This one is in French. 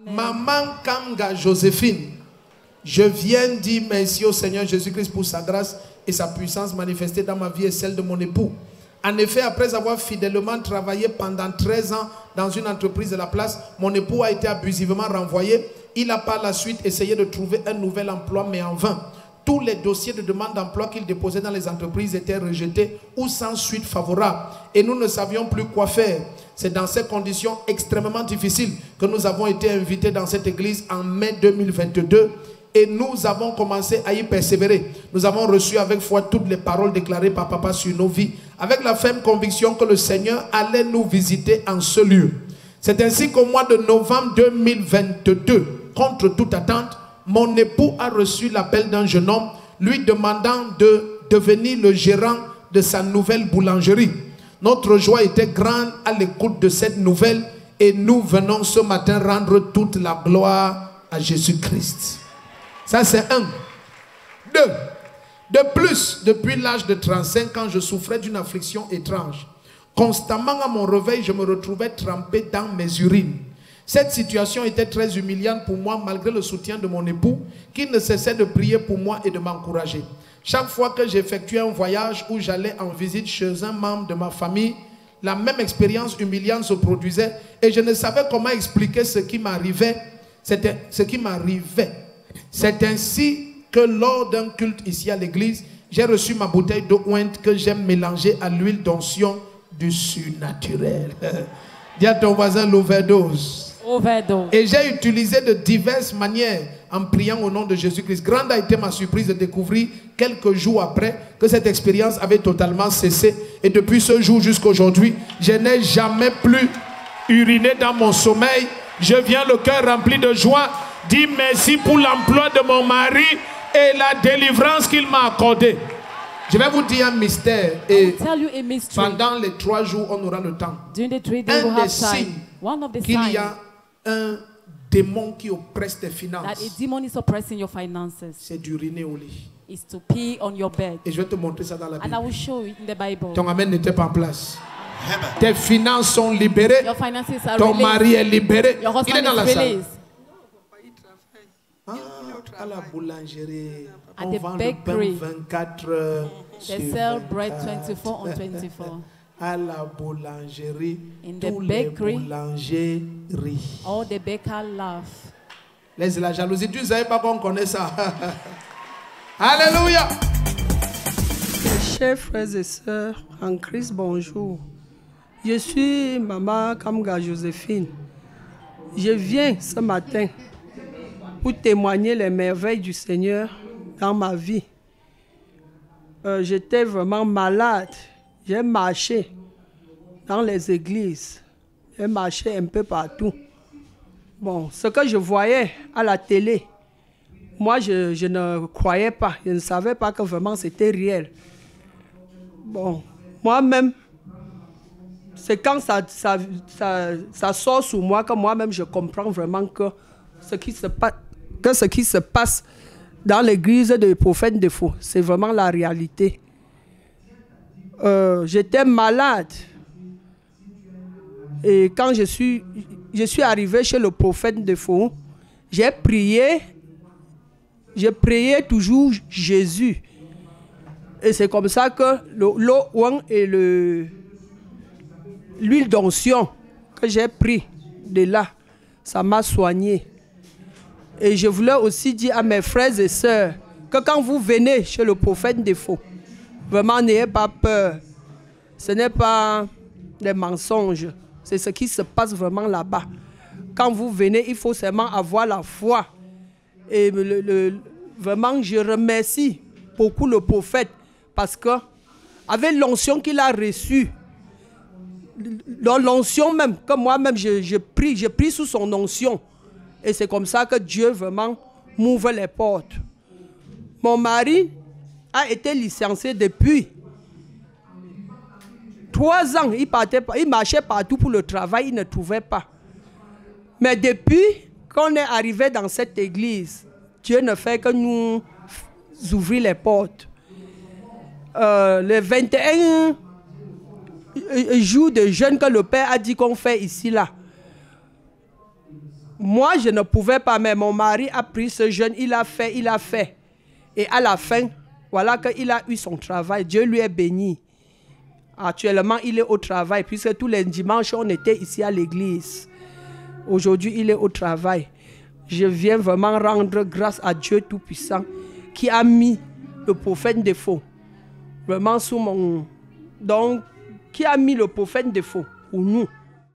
Maman Kamga Joséphine, je viens dire merci au Seigneur Jésus-Christ pour sa grâce et sa puissance manifestée dans ma vie et celle de mon époux. En effet, après avoir fidèlement travaillé pendant 13 ans dans une entreprise de la place, mon époux a été abusivement renvoyé. Il a par la suite essayé de trouver un nouvel emploi, mais en vain. Tous les dossiers de demande d'emploi qu'il déposait dans les entreprises étaient rejetés ou sans suite favorable. Et nous ne savions plus quoi faire. C'est dans ces conditions extrêmement difficiles que nous avons été invités dans cette église en mai 2022. Et nous avons commencé à y persévérer. Nous avons reçu avec foi toutes les paroles déclarées par Papa sur nos vies, avec la ferme conviction que le Seigneur allait nous visiter en ce lieu. C'est ainsi qu'au mois de novembre 2022, contre toute attente, mon époux a reçu l'appel d'un jeune homme lui demandant de devenir le gérant de sa nouvelle boulangerie. Notre joie était grande à l'écoute de cette nouvelle et nous venons ce matin rendre toute la gloire à Jésus-Christ. Ça c'est un. Deux. De plus, depuis l'âge de 35 ans, je souffrais d'une affliction étrange. Constamment à mon réveil, je me retrouvais trempé dans mes urines. Cette situation était très humiliante pour moi malgré le soutien de mon époux qui ne cessait de prier pour moi et de m'encourager. Chaque fois que j'effectuais un voyage où j'allais en visite chez un membre de ma famille, la même expérience humiliante se produisait et je ne savais comment expliquer ce qui m'arrivait. C'est ainsi que lors d'un culte ici à l'église, j'ai reçu ma bouteille d'eau ointe que j'aime mélanger à l'huile d'onction du surnaturel. Dis à ton voisin l'overdose. Et j'ai utilisé de diverses manières en priant au nom de Jésus-Christ. Grande a été ma surprise de découvrir quelques jours après que cette expérience avait totalement cessé. Et depuis ce jour jusqu'à aujourd'hui, je n'ai jamais plus uriné dans mon sommeil. Je viens le cœur rempli de joie. Dis merci pour l'emploi de mon mari et la délivrance qu'il m'a accordée. Je vais vous dire un mystère et pendant les 3 jours, on aura le temps. Un des signes qu'il y a un démon qui oppresse tes finances, c'est d'uriner au lit. Et je vais te montrer ça dans la Bible. Ton amen n'était pas en place. Tes finances sont libérées. Ton mari est libéré. Il est dans la salle. À la boulangerie, on vend le pain 24 heures. They sell bread 24 on 24. À la boulangerie, tous les boulangeries. All the bakers laugh. Laisse la jalousie. Tu ne savais pas qu'on connaît ça. Alléluia. Chers frères et sœurs, en Christ, bonjour. Je suis Maman Kamga Joséphine. Je viens ce matin pour témoigner les merveilles du Seigneur dans ma vie. J'étais vraiment malade. J'ai marché dans les églises. J'ai marché un peu partout. Bon, ce que je voyais à la télé, moi, je ne croyais pas. Je ne savais pas que vraiment c'était réel. Bon, moi-même, c'est quand ça sort sur moi que moi-même je comprends vraiment que ce qui se passe dans l'église des prophètes de faux, c'est vraiment la réalité. J'étais malade. Et quand je suis arrivé chez le prophète de faux, j'ai prié toujours Jésus. Et c'est comme ça que l'eau et l'huile d'onction que j'ai pris de là, ça m'a soigné. Et je voulais aussi dire à mes frères et sœurs que quand vous venez chez le prophète de faux, vraiment n'ayez pas peur. Ce n'est pas des mensonges. C'est ce qui se passe vraiment là-bas. Quand vous venez, il faut seulement avoir la foi. Et vraiment, je remercie beaucoup le prophète parce que avec l'onction qu'il a reçue, l'onction même, que moi-même je prie sous son onction. Et c'est comme ça que Dieu vraiment m'ouvre les portes. Mon mari a été licencié depuis 3 ans. Il marchait partout pour le travail, il ne trouvait pas. Mais depuis qu'on est arrivé dans cette église, Dieu ne fait que nous ouvrir les portes. Les 21 jours de jeûne que le Père a dit qu'on fait ici, là. Moi, je ne pouvais pas, mais mon mari a pris ce jeune, il a fait. Et à la fin, voilà qu'il a eu son travail. Dieu lui est béni. Actuellement, il est au travail, puisque tous les dimanches, on était ici à l'église. Aujourd'hui, il est au travail. Je viens vraiment rendre grâce à Dieu Tout-Puissant qui a mis le prophète défaut. Vraiment sous mon... Donc, qui a mis le prophète défaut pour nous.